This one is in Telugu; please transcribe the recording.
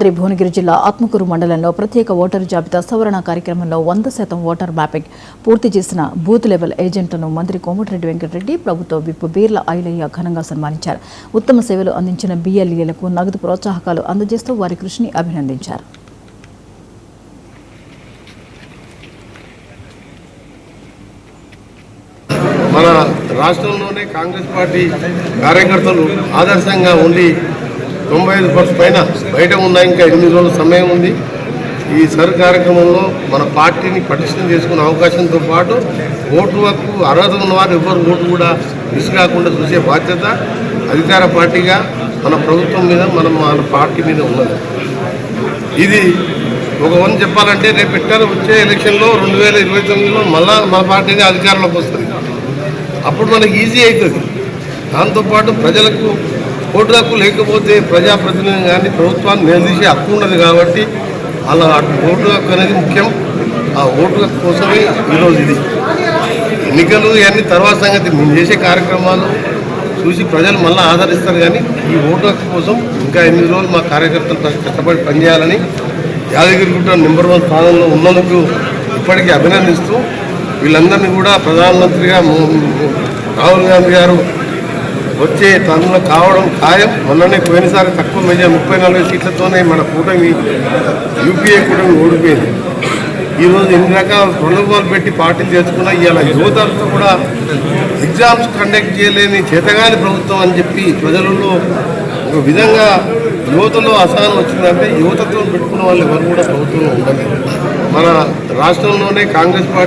భువనగిరి జిల్లా ఆత్మకూరు మండలంలో ప్రత్యేక ఓటరు జాబితా సవరణ కార్యక్రమంలో 100% ఓటర్ మ్యాపింగ్ పూర్తి చేసిన బూత్ లెవెల్ ఏజెంట్లను మంత్రి కోమటిరెడ్డి వెంకటరెడ్డి ప్రభుత్వ విప్ బీర్ల ఐలయ్య ఘనంగా సన్మానించారు. ఉత్తమ సేవలు అందించిన బిఎల్ఏలకు నగదు ప్రోత్సాహకాలు అందజేస్తూ వారి కృషిని అభినందించారు. మన రాష్ట్రంలోనే కాంగ్రెస్ పార్టీ కార్యకర్తలు ఆదర్శంగా ఉండి 95% పైన బయట ఉన్నాయి. ఇంకా 8 రోజుల సమయం ఉంది. ఈ కార్యక్రమంలో మన పార్టీని పటిష్టం చేసుకునే అవకాశంతో పాటు ఓటు హక్కు అర్హత ఉన్నవారు ఎవరు ఓటు కూడా మిస్ కాకుండా చూసే బాధ్యత అధికార పార్టీగా మన ప్రభుత్వం మీద మన పార్టీ మీద ఉన్నది. ఇది ఒక వన్ చెప్పాలంటే రేపు వచ్చే ఎలక్షన్లో 2029లో మళ్ళా మన పార్టీని అధికారంలోకి వస్తుంది. అప్పుడు మనకి ఈజీ అవుతుంది. దాంతోపాటు ప్రజలకు ఓటు హక్కు లేకపోతే ప్రజాప్రతినిధి కానీ ప్రభుత్వాన్ని నిలదీసే హక్కు ఉన్నది కాబట్టి అలా ఓటు హక్కు అనేది ముఖ్యం. ఆ ఓటు హక్కు కోసమే ఈరోజు ఇది ఎన్నికలు ఇవన్నీ తర్వాత సంగతి. మేము చేసే కార్యక్రమాలు చూసి ప్రజలు మళ్ళీ ఆదరిస్తారు. కానీ ఈ ఓటు హక్కు కోసం ఇంకా 8 రోజులు మా కార్యకర్తలు కష్టపడి పనిచేయాలని యాదగిరిగుట్ట నెంబర్ 1 స్థానంలో ఉన్నందుకు ఇప్పటికీ అభినందిస్తూ వీళ్ళందరినీ కూడా ప్రధానమంత్రిగా రాహుల్ గాంధీ గారు వచ్చే తనలో కావడం ఖాయం. మొన్ననే పోయినసారి తక్కువ మెజార్ 34 సీట్లతోనే మన కూటమి యూపీఏ కూటమి ఓడిపోయింది. ఈరోజు ఎన్ని రకాల ప్రలోభాలు పెట్టి పార్టీలు చేసుకున్నా ఇవాళ యువతతో కూడా ఎగ్జామ్స్ కండక్ట్ చేయలేని చేతగాని ప్రభుత్వం అని చెప్పి ప్రజలలో ఒక విధంగా యువతలో అసహనం వచ్చిందంటే యువతతో పెట్టుకున్న వాళ్ళు ఎవరు కూడా ప్రభుత్వంలో ఉండలేదు. మన రాష్ట్రంలోనే కాంగ్రెస్ పార్టీ